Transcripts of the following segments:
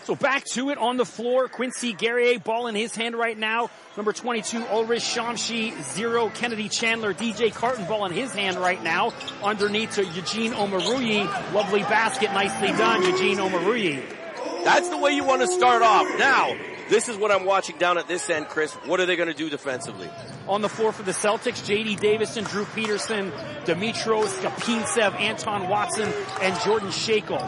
So back to it on the floor. Quincy Guerrier, ball in his hand right now. Number 22, Ulrich Shamshi, 0. Kennedy Chandler, DJ Carton, ball in his hand right now. Underneath to Eugene Omoruyi. Lovely basket, nicely done, Eugene Omoruyi. That's the way you want to start off. Now, this is what I'm watching down at this end, Chris. What are they going to do defensively? On the floor for the Celtics, J.D. Davison, Drew Peterson, Dimitro Skapintsev, Anton Watson, and Jordan Shakel.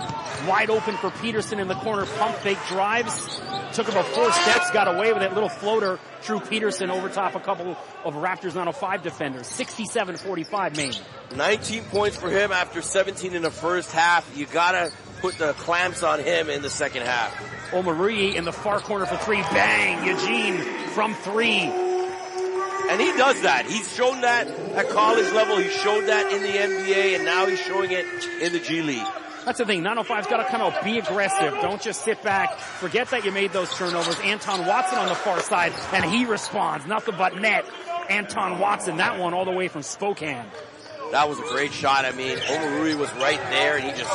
Wide open for Peterson in the corner. Pump fake drives. Took about 4 steps, got away with it. Little floater. Drew Peterson over top a couple of Raptors 905 defenders. 67-45 Maine. 19 points for him after 17 in the first half. You got to put the clamps on him in the second half. Omoruyi in the far corner for 3. Bang! Eugene from 3. And he does that. He's shown that at college level. He showed that in the NBA, and now he's showing it in the G League. That's the thing. 905's got to come out, be aggressive. Don't just sit back. Forget that you made those turnovers. Anton Watson on the far side, and he responds. Nothing but net. Anton Watson, that one all the way from Spokane. That was a great shot. I mean, Omoruyi was right there, and he just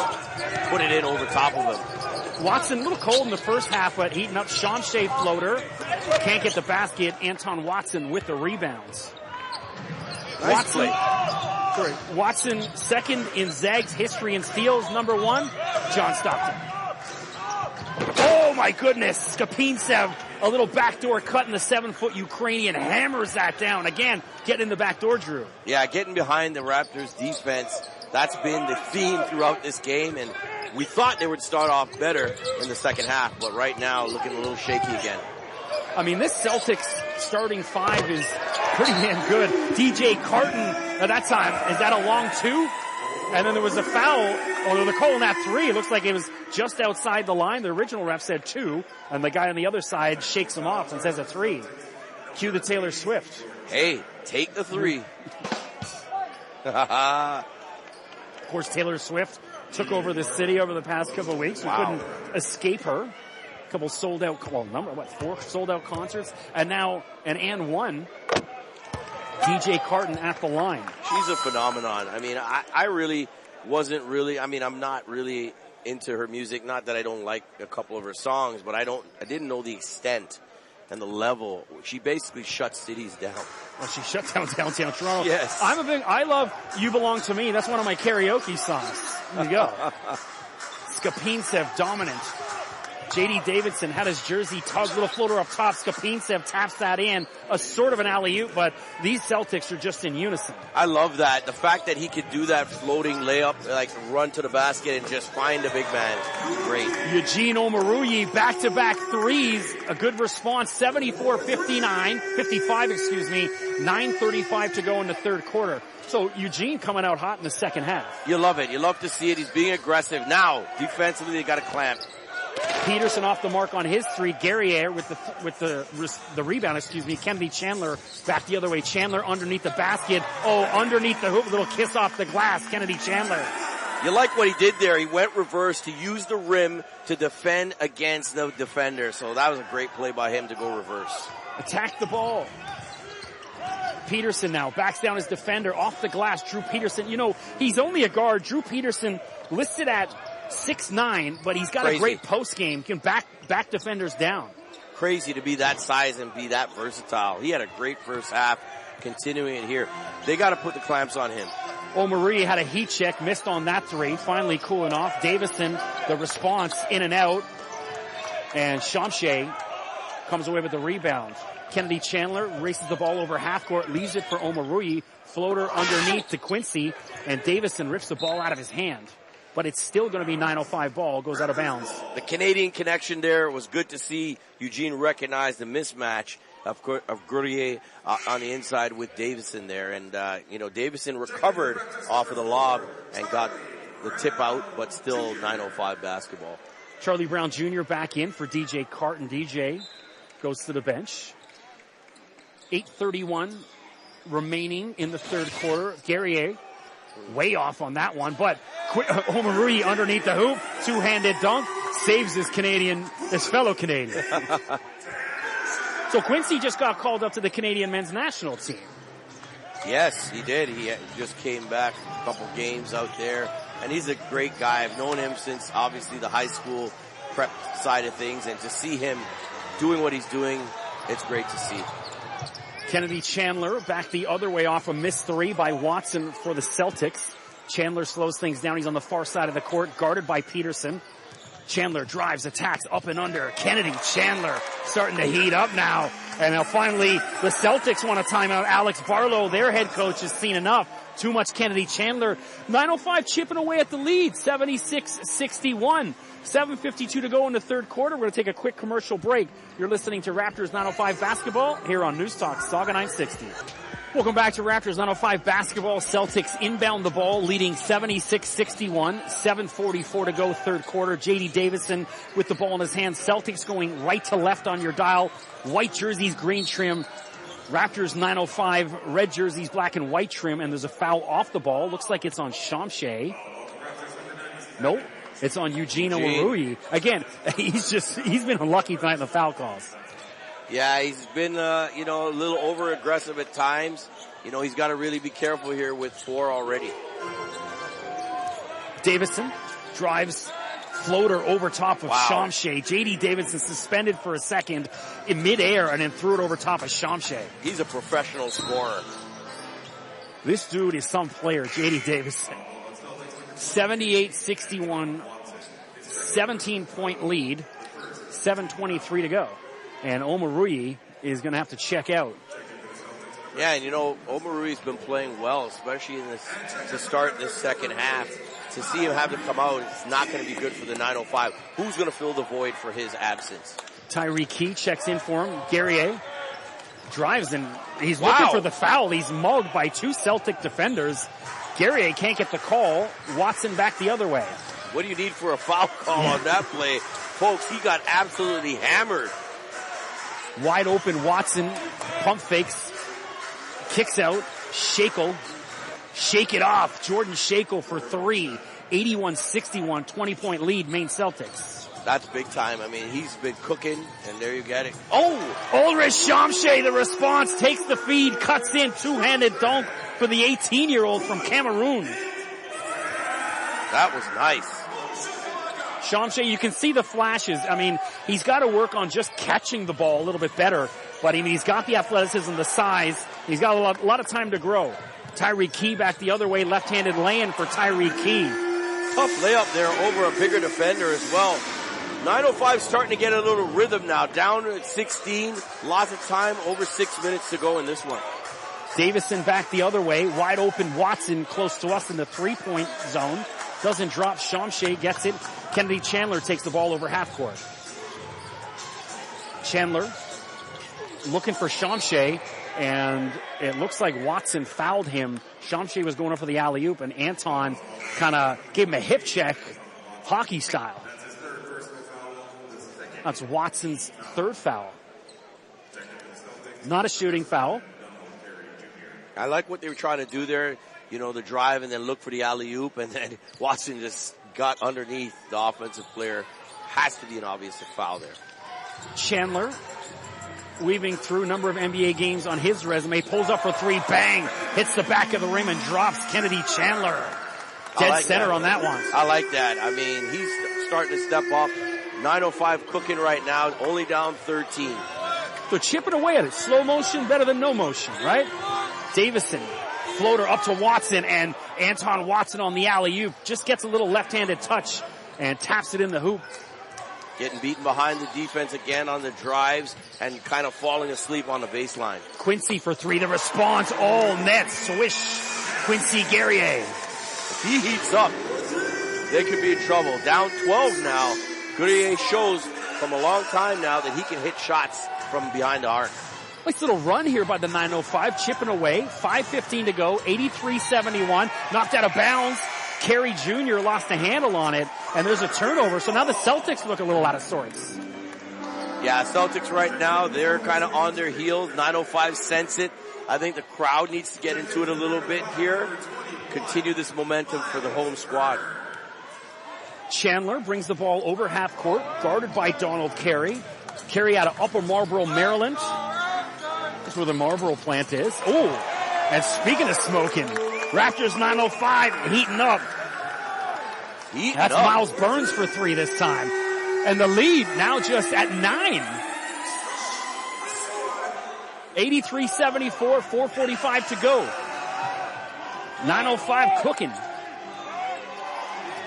put it in over top of him. Watson, a little cold in the first half, but heating up. Sean Shea floater. Can't get the basket. Anton Watson with the rebounds. Nice play. Watson, second in Zags history in steals. Number 1, John Stockton. Oh my goodness. Skapintsev, a little backdoor cut in the 7-foot Ukrainian, hammers that down. Again, getting in the backdoor, Drew. Yeah, getting behind the Raptors defense. That's been the theme throughout this game, and we thought they would start off better in the second half, but right now looking a little shaky again. I mean, this Celtics starting 5 is pretty damn good. DJ Carton, at that time, is that a long 2? And then there was a foul, or they're calling that 3. It looks like it was just outside the line. The original ref said 2, and the guy on the other side shakes him off and says a 3. Cue the Taylor Swift. Hey, take the 3. Of course, Taylor Swift took over the city over the past couple of weeks. We couldn't escape her. A couple sold out, 4 sold out concerts. And now an 1. DJ Carton at the line. She's a phenomenon. I mean, I really wasn't really, I mean, I'm not really into her music. Not that I don't like a couple of her songs, but I didn't know the extent and the level. She basically shut cities down. Well, she shut down downtown Toronto. Yes. I love You Belong to Me. That's one of my karaoke songs. There you go. Skapintsev dominant. J.D. Davidson had his jersey tugged, little floater up top. Skapintsev taps that in, a sort of an alley-oop, but these Celtics are just in unison. I love that. The fact that he could do that floating layup, like run to the basket and just find a big man. Great. Eugene Omoruyi, back-to-back threes. A good response, 55, 9:35 to go in the third quarter. So Eugene coming out hot in the second half. You love it. You love to see it. He's being aggressive. Now, defensively, they got to clamp. Peterson off the mark on his 3. Guerrier with the rebound, Kennedy Chandler back the other way. Chandler underneath the basket. Oh, underneath the hoop, a little kiss off the glass. Kennedy Chandler. You like what he did there. He went reverse to use the rim to defend against the defender. So that was a great play by him to go reverse. Attack the ball. Peterson now backs down his defender off the glass. Drew Peterson, he's only a guard. Drew Peterson listed at 6'9", but he's got a great post game. Can back defenders down. Crazy to be that size and be that versatile. He had a great first half. Continuing it here. They got to put the clamps on him. Omoruyi had a heat check, missed on that 3. Finally cooling off. Davison, the response, in and out. And Shamshay comes away with the rebound. Kennedy Chandler races the ball over half court, leaves it for Omoruyi. Floater underneath to Quincy, and Davison rips the ball out of his hand. But it's still going to be 9:05 ball, goes out of bounds. The Canadian connection there was good to see. Eugene recognized the mismatch of Guerrier on the inside with Davison there. And, Davison recovered off of the lob and got the tip out, but still 9:05 basketball. Charlie Brown Jr. back in for DJ Carton. DJ goes to the bench. 8:31 remaining in the third quarter. Guerrier way off on that one, but Omoruyi underneath the hoop, two-handed dunk, saves his fellow Canadian. So Quincy just got called up to the Canadian men's national team. Yes, he did. He just came back a couple games out there, and he's a great guy. I've known him since, obviously, the high school prep side of things, and to see him doing what he's doing, it's great to see. Kennedy Chandler back the other way off a missed three by Watson for the Celtics. Chandler slows things down. He's on the far side of the court, guarded by Peterson. Chandler drives, attacks, up and under. Kennedy Chandler starting to heat up now. And now finally, the Celtics want a timeout. Alex Barlow, their head coach, has seen enough. Too much Kennedy Chandler. 9:05 chipping away at the lead, 76-61. 7:52 to go in the third quarter. We're going to take a quick commercial break. You're listening to Raptors 905 basketball here on NewsTalk Sauga 960. Welcome back to Raptors 905 basketball. Celtics inbound the ball, leading 76-61. 7:44 to go, third quarter. J.D. Davison with the ball in his hand. Celtics going right to left on your dial. White jerseys, green trim. Raptors 905, red jerseys, black and white trim. And there's a foul off the ball. Looks like it's on Shamshay. Nope. It's on Eugene Omoruyi. Again, he's been unlucky tonight in the foul calls. Yeah, he's been, a little over-aggressive at times. He's got to really be careful here with 4 already. Davison drives, floater over top of Shamshay. J.D. Davison suspended for a second in midair and then threw it over top of Shamshay. He's a professional scorer. This dude is some player, J.D. Davison. 78-61, 17-point lead, 7:23 to go. And Omoruyi is going to have to check out. Yeah, and Omoruyi's been playing well, especially to start this second half. To see him have to come out, it's not going to be good for the 905. Who's going to fill the void for his absence? Tyree Key checks in for him. Guerrier drives and he's looking for the foul. He's mugged by 2 Celtic defenders. Guerrier can't get the call. Watson back the other way. What do you need for a foul call on that play? Folks, he got absolutely hammered. Wide open Watson, pump fakes, kicks out, Shackle, shake it off. Jordan Shackle for 3, 81-61, 20-point lead, Maine Celtics. That's big time. I mean, he's been cooking, and there you get it. Ulrich Shamshay, the response, takes the feed, cuts in, two-handed dunk for the 18-year-old from Cameroon. That was nice. Shamshay, you can see the flashes. I mean, he's got to work on just catching the ball a little bit better. But he's got the athleticism, the size. He's got a lot of time to grow. Tyree Key back the other way. Left-handed lay-in for Tyree Key. Tough layup there over a bigger defender as well. 905 starting to get a little rhythm now. Down at 16. Lots of time. Over 6 minutes to go in this one. Davison back the other way. Wide open Watson close to us in the three-point zone. Doesn't drop. Shamshay gets it. Kennedy Chandler takes the ball over half court. Chandler looking for Shamshay, and it looks like Watson fouled him. Shamshay was going up for the alley-oop, and Anton kind of gave him a hip check, hockey style. That's Watson's third foul. Not a shooting foul. I like what they were trying to do there. The drive and then look for the alley-oop, and then Watson just got underneath the offensive player. Has to be an obvious foul there. Chandler weaving through a number of NBA games on his resume, pulls up for 3, bang, hits the back of the rim and drops Kennedy Chandler. Dead center on that one. I like that. I mean, he's starting to step up. 905 cooking right now, only down 13. They're chipping away at it. Slow motion, better than no motion, right? Davison, floater up to Watson, and Anton Watson on the alley-oop just gets a little left-handed touch and taps it in the hoop. Getting beaten behind the defense again on the drives and kind of falling asleep on the baseline. Quincy for 3, the response, all net, swish, Quincy Guerrier. If he heats up, they could be in trouble. Down 12 now. Guerrier shows from a long time now that he can hit shots from behind the arc. Nice little run here by the 905, chipping away, 5:15 to go, 83-71, knocked out of bounds. Carey Jr. lost the handle on it, and there's a turnover. So now the Celtics look a little out of sorts. Yeah, Celtics right now, they're kind of on their heels. 905 sense it. I think the crowd needs to get into it a little bit here. Continue this momentum for the home squad. Chandler brings the ball over half court, guarded by Donald Carey. Carey out of Upper Marlboro, Maryland. That's where the Marlboro plant is. Oh, and speaking of smoking, Raptors 905 heating up. That's Miles Burns for 3 this time. And the lead now just at 9. 83-74, 4:45 to go. 9:05 cooking.